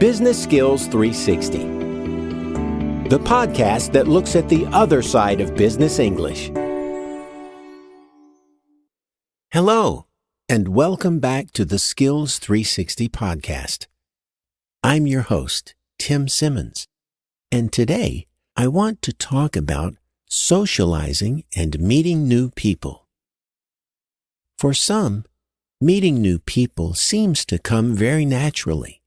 Business Skills 360, the podcast that looks at the other side of business English. Hello, and welcome back to the Skills 360 podcast. I'm your host, Tim Simmons, and today I want to talk about socializing and meeting new people. For some, meeting new people seems to come very naturally.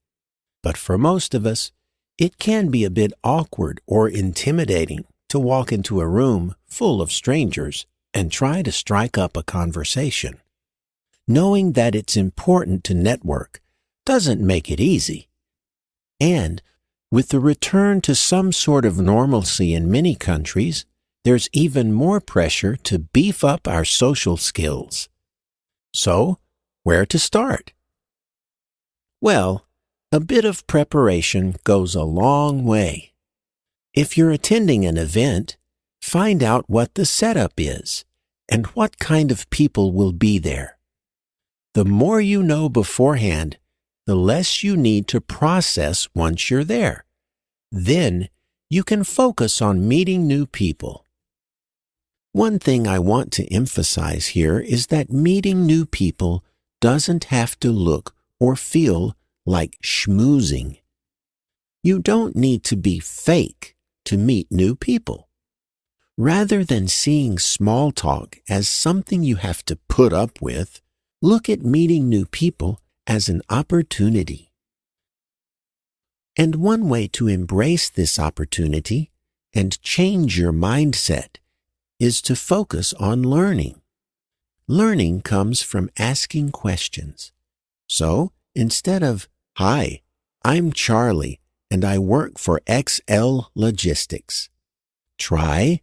But for most of us, it can be a bit awkward or intimidating to walk into a room full of strangers and try to strike up a conversation. Knowing that it's important to network doesn't make it easy. And with the return to some sort of normalcy in many countries, there's even more pressure to beef up our social skills. So, where to start? Well, a bit of preparation goes a long way. If you're attending an event, find out what the setup is and what kind of people will be there. The more you know beforehand, the less you need to process once you're there. Then you can focus on meeting new people. One thing I want to emphasize here is that meeting new people doesn't have to look or feel like schmoozing. You don't need to be fake to meet new people. Rather than seeing small talk as something you have to put up with, look at meeting new people as an opportunity. And one way to embrace this opportunity and change your mindset is to focus on learning. Learning comes from asking questions. So, instead of, "Hi, I'm Charlie, and I work for XL Logistics," try,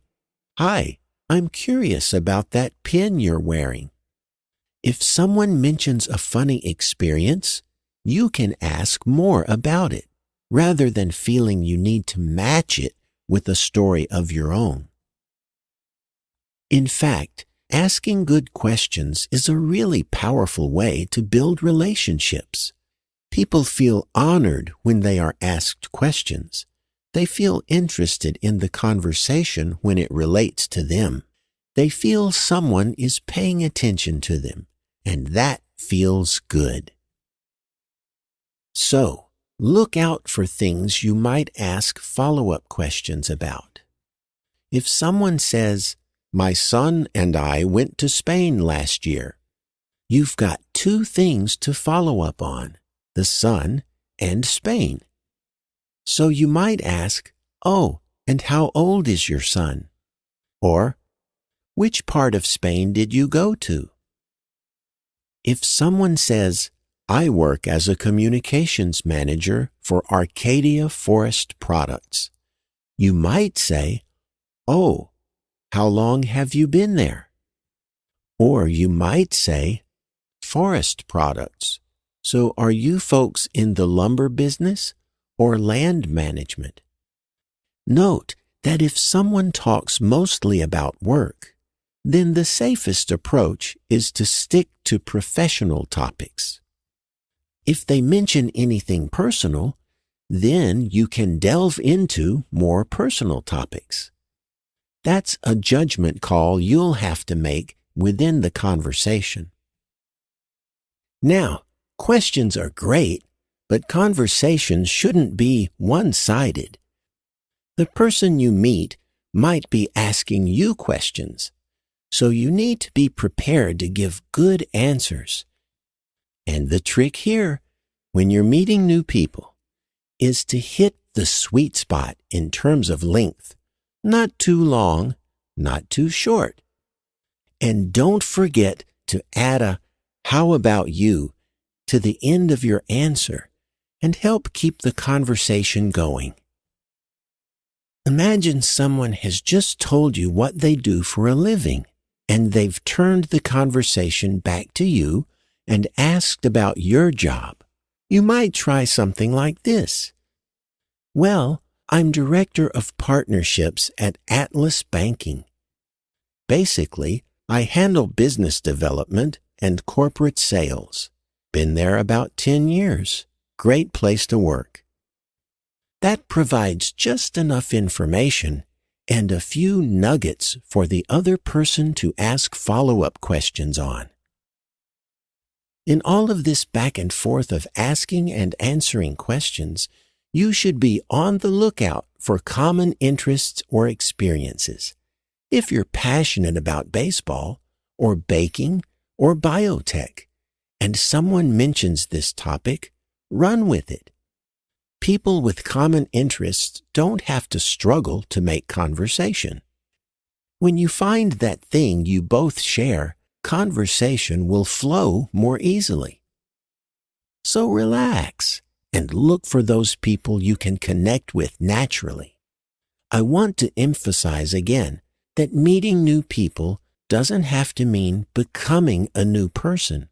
"Hi, I'm curious about that pin you're wearing." If someone mentions a funny experience, you can ask more about it, rather than feeling you need to match it with a story of your own. In fact, asking good questions is a really powerful way to build relationships. People feel honored when they are asked questions. They feel interested in the conversation when it relates to them. They feel someone is paying attention to them, and that feels good. So, look out for things you might ask follow-up questions about. If someone says, "My son and I went to Spain last year," you've got two things to follow up on: the son and Spain. So you might ask, "Oh, and how old is your son?" Or, "Which part of Spain did you go to?" If someone says, "I work as a communications manager for Arcadia Forest Products," you might say, "Oh, how long have you been there?" Or you might say, "Forest Products. So are you folks in the lumber business or land management?" Note that if someone talks mostly about work, then the safest approach is to stick to professional topics. If they mention anything personal, then you can delve into more personal topics. That's a judgment call you'll have to make within the conversation. Now, questions are great, but conversations shouldn't be one-sided. The person you meet might be asking you questions, so you need to be prepared to give good answers. And the trick here, when you're meeting new people, is to hit the sweet spot in terms of length. Not too long, not too short. And don't forget to add a "how about you" to the end of your answer and help keep the conversation going. Imagine someone has just told you what they do for a living, and they've turned the conversation back to you and asked about your job. You might try something like this. "Well, I'm Director of Partnerships at Atlas Banking. Basically, I handle business development and corporate sales. Been there about 10 years. Great place to work. That provides just enough information and a few nuggets for the other person to ask follow-up questions on. In all of this back and forth of asking and answering questions, you should be on the lookout for common interests or experiences. If you're passionate about baseball, or baking, or biotech, and someone mentions this topic, run with it. People with common interests don't have to struggle to make conversation. When you find that thing you both share, conversation will flow more easily. So relax and look for those people you can connect with naturally. I want to emphasize again that meeting new people doesn't have to mean becoming a new person.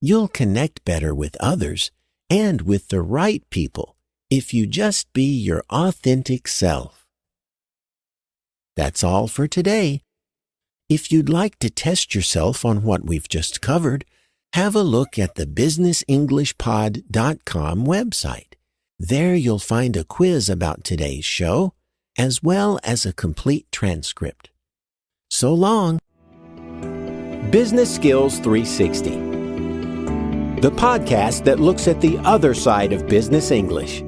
You'll connect better with others and with the right people if you just be your authentic self. That's all for today. If you'd like to test yourself on what we've just covered, have a look at the businessenglishpod.com website. There you'll find a quiz about today's show, as well as a complete transcript. So long. Business Skills 360, the podcast that looks at the other side of business English.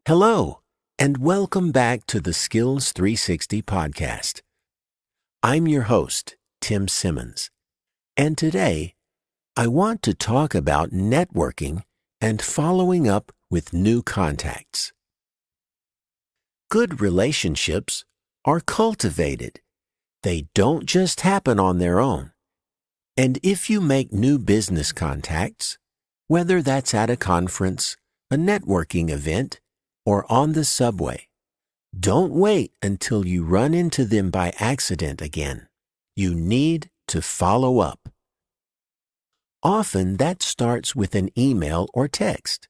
Hello, and welcome back to the Skills 360 podcast. I'm your host, Tim Simmons, and today I want to talk about networking and following up with new contacts. Good relationships are cultivated. They don't just happen on their own. And if you make new business contacts, whether that's at a conference, a networking event, or on the subway, don't wait until you run into them by accident again. You need to follow up. Often that starts with an email or text.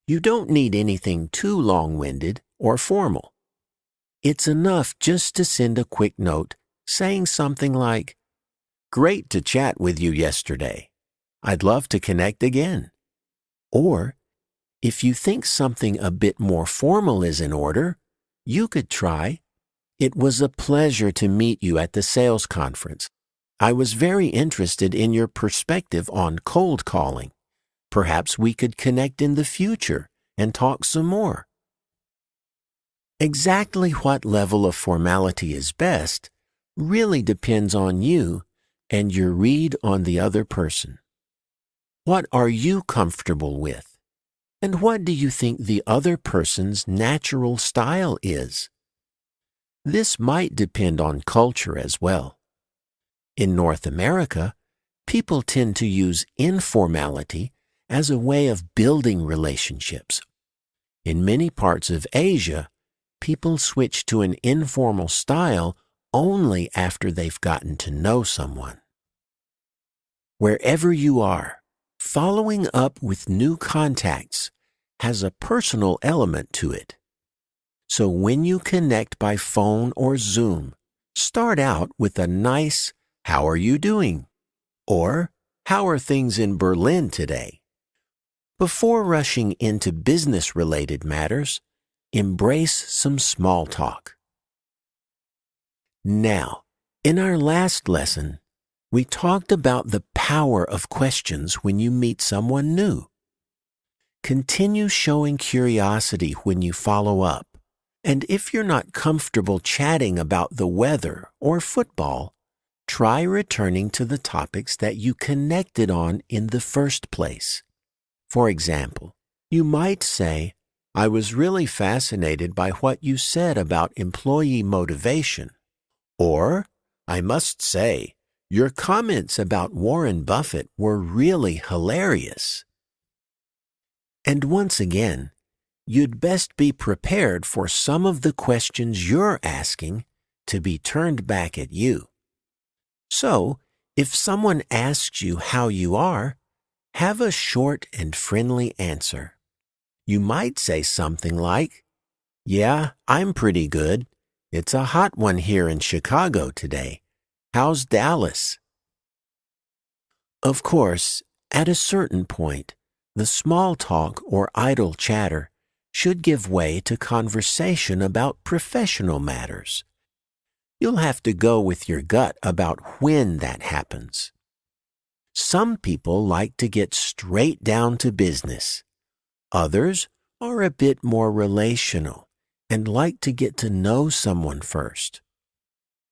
You don't need anything too long-winded or formal. It's enough just to send a quick note saying something like, "Great to chat with you yesterday. I'd love to connect again." Or, if you think something a bit more formal is in order, you could try, "It was a pleasure to meet you at the sales conference. I was very interested in your perspective on cold calling. Perhaps we could connect in the future and talk some more." Exactly what level of formality is best really depends on you and your read on the other person. What are you comfortable with? And what do you think the other person's natural style is? This might depend on culture as well. In North America, people tend to use informality as a way of building relationships. In many parts of Asia, people switch to an informal style only after they've gotten to know someone. Wherever you are, following up with new contacts has a personal element to it. So when you connect by phone or Zoom, start out with a nice, "How are you doing?" or "How are things in Berlin today?" Before rushing into business-related matters, embrace some small talk. Now, in our last lesson, we talked about the power of questions when you meet someone new. Continue showing curiosity when you follow up, and if you're not comfortable chatting about the weather or football, try returning to the topics that you connected on in the first place. For example, you might say, "I was really fascinated by what you said about employee motivation," or, "I must say, your comments about Warren Buffett were really hilarious." And once again, you'd best be prepared for some of the questions you're asking to be turned back at you. So, if someone asks you how you are, have a short and friendly answer. You might say something like, "Yeah, I'm pretty good. It's a hot one here in Chicago today. How's Dallas?" Of course, at a certain point, The small talk or idle chatter should give way to conversation about professional matters. You'll have to go with your gut about when that happens. Some people like to get straight down to business. Others are a bit more relational and like to get to know someone first.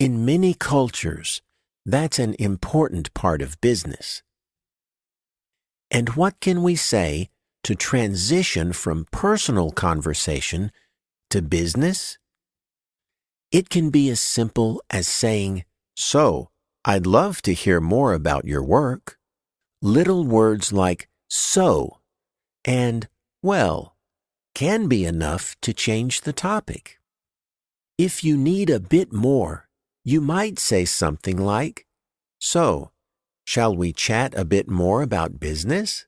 In many cultures, that's an important part of business. And what can we say to transition from personal conversation to business? It can be as simple as saying, "So, I'd love to hear more about your work." Little words like "so" and "well" can be enough to change the topic. If you need a bit more, you might say something like, "So, shall we chat a bit more about business?"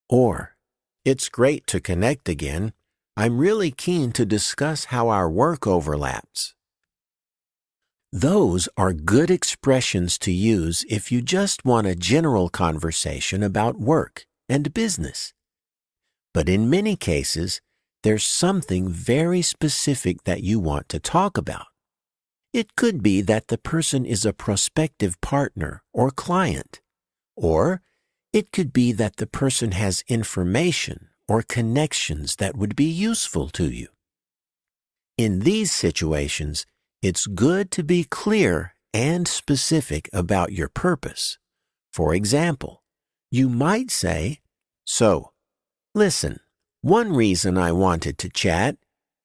Or, "It's great to connect again. I'm really keen to discuss how our work overlaps." Those are good expressions to use if you just want a general conversation about work and business. But in many cases, there's something very specific that you want to talk about. It could be that the person is a prospective partner or client, or it could be that the person has information or connections that would be useful to you. In these situations, it's good to be clear and specific about your purpose. For example, you might say, "So, listen, one reason I wanted to chat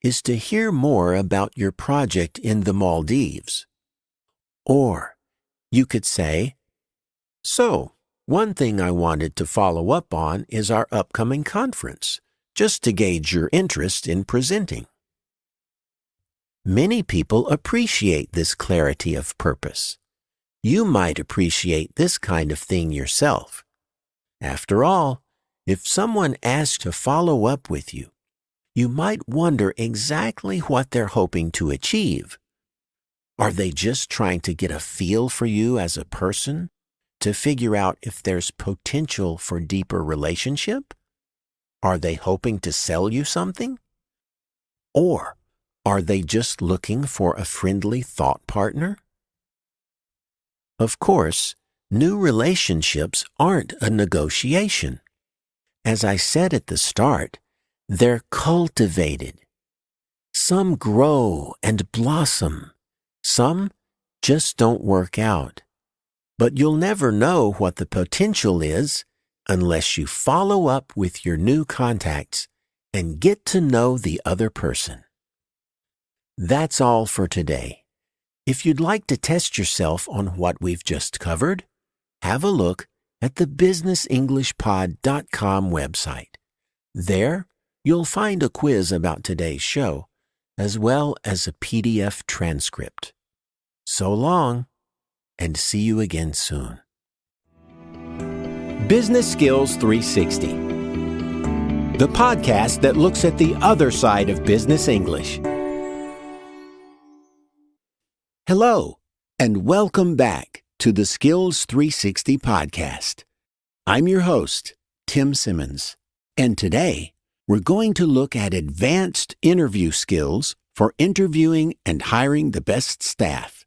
is to hear more about your project in the Maldives." Or you could say, "So, one thing I wanted to follow up on is our upcoming conference, just to gauge your interest in presenting." Many people appreciate this clarity of purpose. You might appreciate this kind of thing yourself. After all, if someone asks to follow up with you, you might wonder exactly what they're hoping to achieve. Are they just trying to get a feel for you as a person, to figure out if there's potential for deeper relationship? Are they hoping to sell you something? Or are they just looking for a friendly thought partner? Of course, new relationships aren't a negotiation. As I said at the start, they're cultivated. Some grow and blossom. Some just don't work out. But you'll never know what the potential is unless you follow up with your new contacts and get to know the other person. That's all for today. If you'd like to test yourself on what we've just covered, have a look at the businessenglishpod.com website. There, you'll find a quiz about today's show, as well as a PDF transcript. So long, and see you again soon. Business Skills 360, the podcast that looks at the other side of business English. Hello, and welcome back to the Skills 360 podcast. I'm your host, Tim Simmons, and today we're going to look at advanced interview skills for interviewing and hiring the best staff.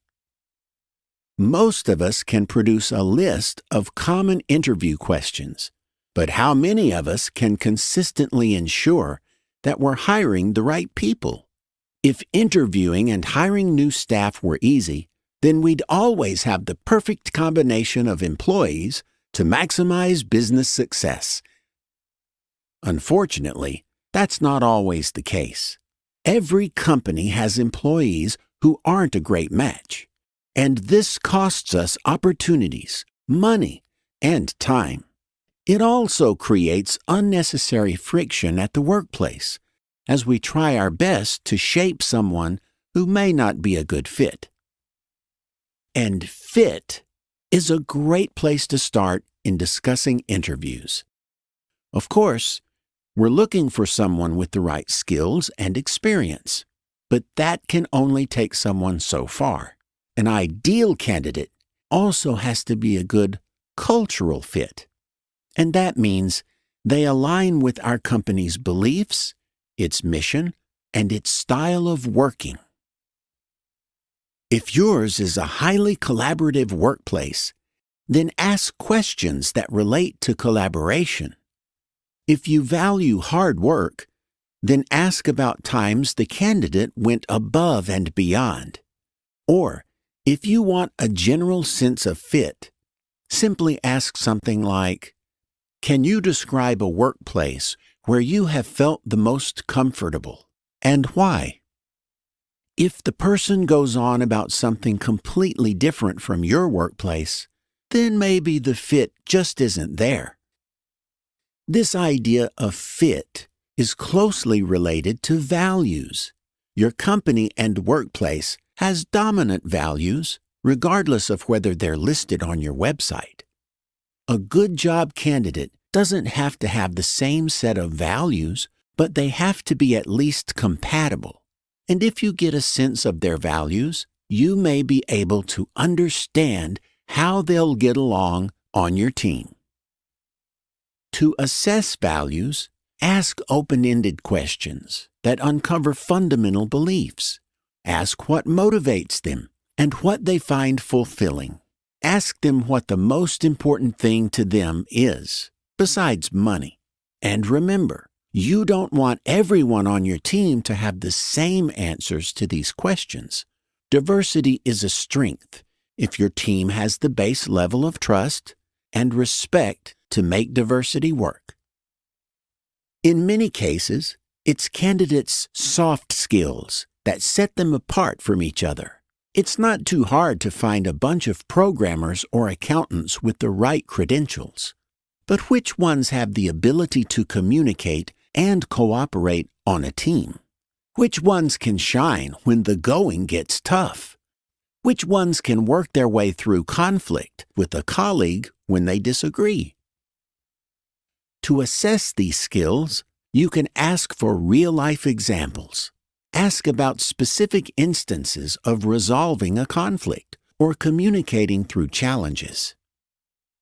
Most of us can produce a list of common interview questions, but how many of us can consistently ensure that we're hiring the right people? If interviewing and hiring new staff were easy, then we'd always have the perfect combination of employees to maximize business success. Unfortunately, that's not always the case. Every company has employees who aren't a great match, and this costs us opportunities, money, and time. It also creates unnecessary friction at the workplace, as we try our best to shape someone who may not be a good fit. And fit is a great place to start in discussing interviews. Of course, we're looking for someone with the right skills and experience, but that can only take someone so far. An ideal candidate also has to be a good cultural fit, and that means They align with our company's beliefs, its mission, and its style of working. If yours is a highly collaborative workplace, then ask questions that relate to collaboration. If you value hard work, then ask about times the candidate went above and beyond. Or, if you want a general sense of fit, simply ask something like, "Can you describe a workplace where you have felt the most comfortable, and why?" If the person goes on about something completely different from your workplace, then maybe the fit just isn't there. This idea of fit is closely related to values. Your company and workplace has dominant values, regardless of whether they're listed on your website. A good job candidate doesn't have to have the same set of values, but they have to be at least compatible. And if you get a sense of their values, you may be able to understand how they'll get along on your team. To assess values, ask open-ended questions that uncover fundamental beliefs. Ask what motivates them and what they find fulfilling. Ask them what the most important thing to them is, besides money. And remember, you don't want everyone on your team to have the same answers to these questions. Diversity is a strength if your team has the base level of trust and respect to make diversity work. In many cases, it's candidates' soft skills that set them apart from each other. It's not too hard to find a bunch of programmers or accountants with the right credentials. But which ones have the ability to communicate and cooperate on a team? Which ones can shine when the going gets tough? Which ones can work their way through conflict with a colleague when they disagree? To assess these skills, you can ask for real-life examples. Ask about specific instances of resolving a conflict or communicating through challenges.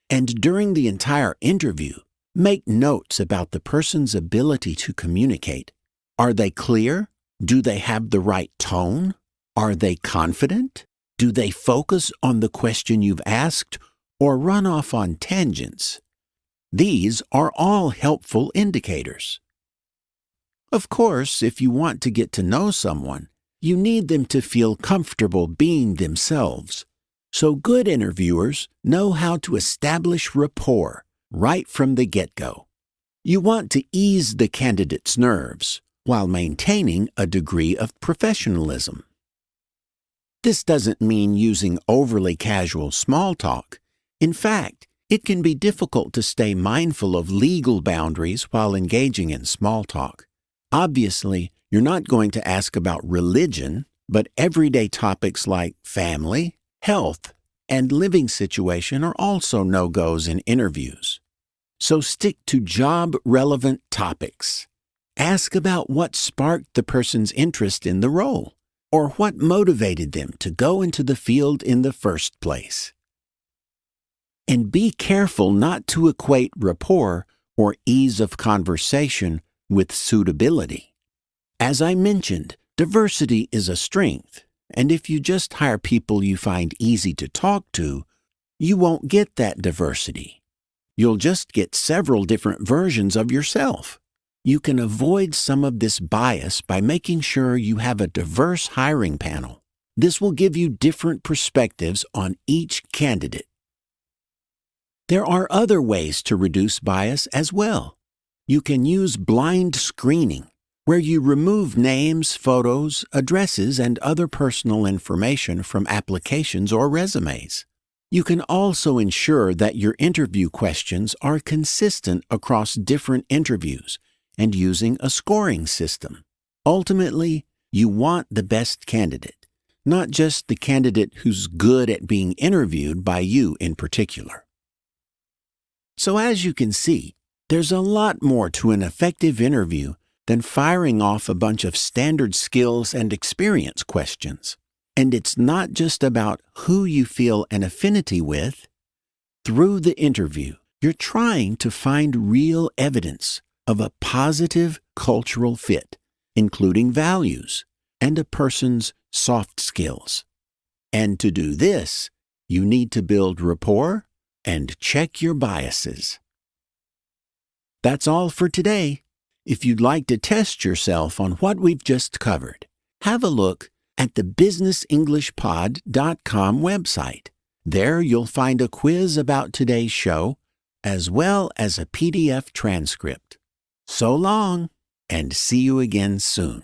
And during the entire interview, make notes about the person's ability to communicate. Are they clear? Do they have the right tone? Are they confident? Do they focus on the question you've asked or run off on tangents? These are all helpful indicators. Of course, if you want to get to know someone, you need them to feel comfortable being themselves. So good interviewers know how to establish rapport right from the get-go. You want to ease the candidate's nerves while maintaining a degree of professionalism. This doesn't mean using overly casual small talk. In fact, it can be difficult to stay mindful of legal boundaries while engaging in small talk. Obviously, you're not going to ask about religion, but everyday topics like family, health, and living situation are also no-goes in interviews. So stick to job-relevant topics. Ask about what sparked the person's interest in the role, or what motivated them to go into the field in the first place. And be careful not to equate rapport or ease of conversation with suitability. As I mentioned, diversity is a strength, and if you just hire people you find easy to talk to, you won't get that diversity. You'll just get several different versions of yourself. You can avoid some of this bias by making sure you have a diverse hiring panel. This will give you different perspectives on each candidate. There are other ways to reduce bias as well. You can use blind screening, where you remove names, photos, addresses, and other personal information from applications or resumes. You can also ensure that your interview questions are consistent across different interviews and using a scoring system. Ultimately, you want the best candidate, not just the candidate who's good at being interviewed by you in particular. So as you can see, there's a lot more to an effective interview than firing off a bunch of standard skills and experience questions. And it's not just about who you feel an affinity with. Through the interview, you're trying to find real evidence of a positive cultural fit, including values and a person's soft skills. And to do this, you need to build rapport and check your biases. That's all for today. If you'd like to test yourself on what we've just covered, have a look at the businessenglishpod.com website. There you'll find a quiz about today's show, as well as a PDF transcript. So long, and see you again soon.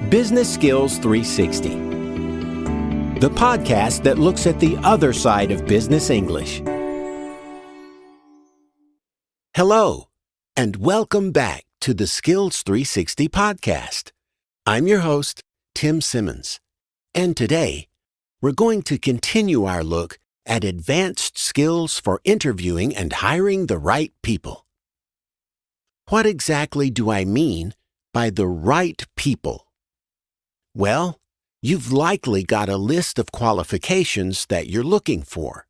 Business Skills 360, the podcast that looks at the other side of business English. Hello, and welcome back to the Skills 360 podcast. I'm your host, Tim Simmons, and today we're going to continue our look at advanced skills for interviewing and hiring the right people. What exactly do I mean by the right people? Well, you've likely got a list of qualifications that you're looking for,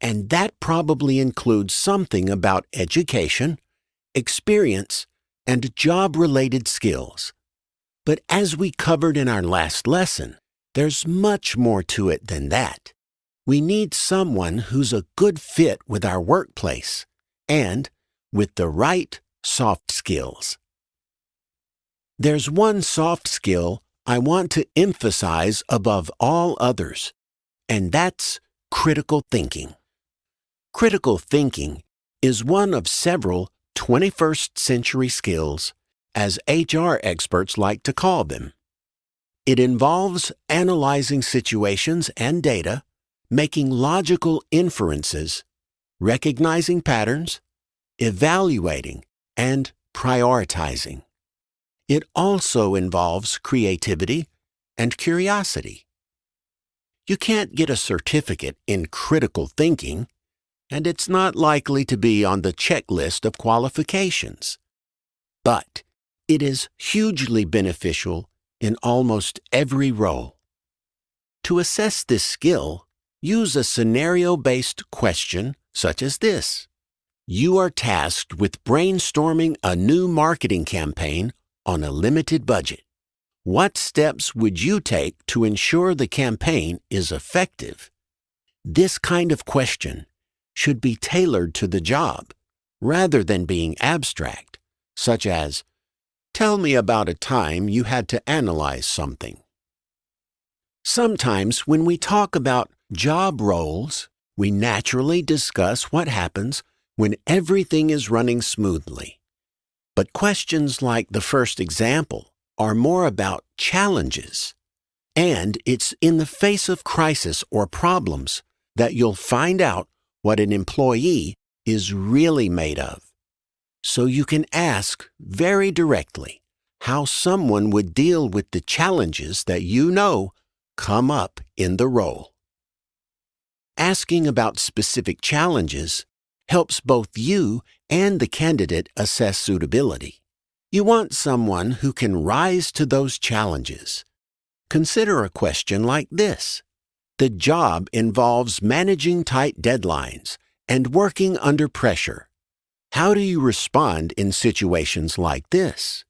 and that probably includes something about education, experience, and job-related skills. But as we covered in our last lesson, there's much more to it than that. We need someone who's a good fit with our workplace and with the right soft skills. There's one soft skill I want to emphasize above all others, and that's critical thinking. Critical thinking is one of several 21st century skills, as HR experts like to call them. It involves analyzing situations and data, making logical inferences, recognizing patterns, evaluating, and prioritizing. It also involves creativity and curiosity. You can't get a certificate in critical thinking, and it's not likely to be on the checklist of qualifications. But it is hugely beneficial in almost every role. To assess this skill, use a scenario-based question such as this. You are tasked with brainstorming a new marketing campaign on a limited budget. What steps would you take to ensure the campaign is effective? This kind of question should be tailored to the job rather than being abstract, such as, tell me about a time you had to analyze something. Sometimes when we talk about job roles, we naturally discuss what happens when everything is running smoothly. But questions like the first example are more about challenges. And it's in the face of crisis or problems that you'll find out what an employee is really made of. So you can ask very directly how someone would deal with the challenges that you know come up in the role. Asking about specific challenges helps both you and the candidate assess suitability. You want someone who can rise to those challenges. Consider a question like this. The job involves managing tight deadlines and working under pressure. How do you respond in situations like this?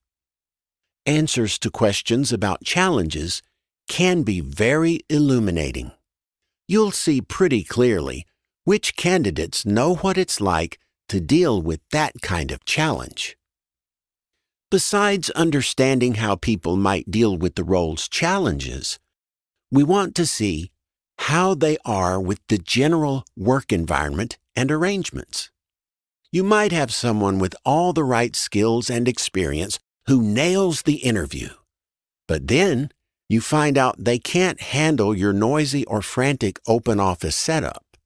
Answers to questions about challenges can be very illuminating. You'll see pretty clearly which candidates know what it's like to deal with that kind of challenge. Besides understanding how people might deal with the role's challenges, we want to see how they are with the general work environment and arrangements. You might have someone with all the right skills and experience who nails the interview, but then you find out they can't handle your noisy or frantic open office setup.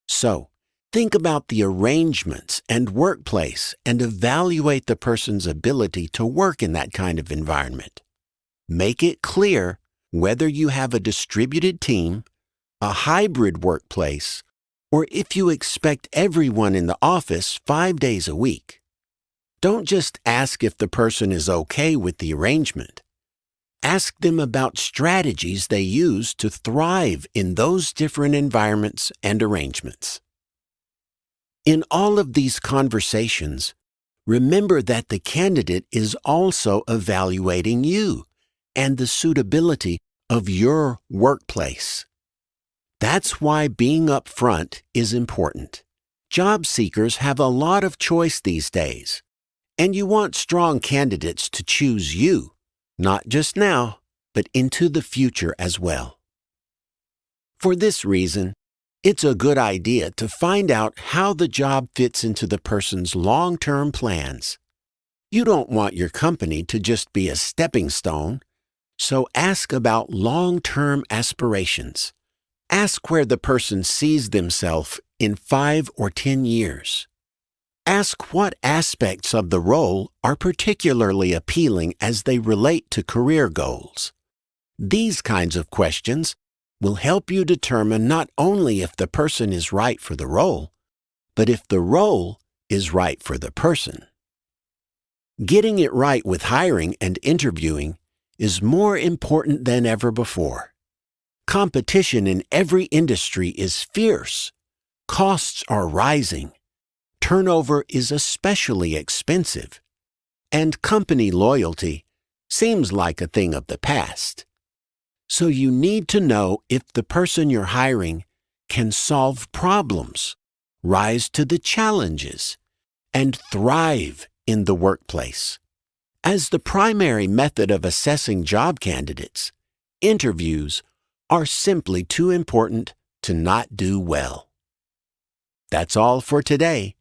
So, think about the arrangements and workplace and evaluate the person's ability to work in that kind of environment. Make it clear whether you have a distributed team, a hybrid workplace, or if you expect everyone in the office 5 days a week. Don't just ask if the person is okay with the arrangement. Ask them about strategies they use to thrive in those different environments and arrangements. In all of these conversations, remember that the candidate is also evaluating you and the suitability of your workplace. That's why being upfront is important. Job seekers have a lot of choice these days, and you want strong candidates to choose you, not just now, but into the future as well. For this reason, it's a good idea to find out how the job fits into the person's long-term plans. You don't want your company to just be a stepping stone, so ask about long-term aspirations. Ask where the person sees themselves in 5 or 10 years. Ask what aspects of the role are particularly appealing as they relate to career goals. These kinds of questions will help you determine not only if the person is right for the role, but if the role is right for the person. Getting it right with hiring and interviewing is more important than ever before. Competition in every industry is fierce. Costs are rising. Turnover is especially expensive. And company loyalty seems like a thing of the past. So you need to know if the person you're hiring can solve problems, rise to the challenges, and thrive in the workplace. As the primary method of assessing job candidates, interviews are simply too important to not do well. That's all for today.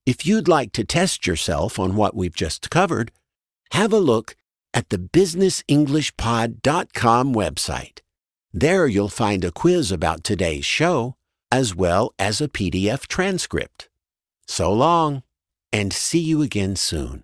If you'd like to test yourself on what we've just covered, have a look at the businessenglishpod.com website. There you'll find a quiz about today's show, as well as a PDF transcript. So long, and see you again soon.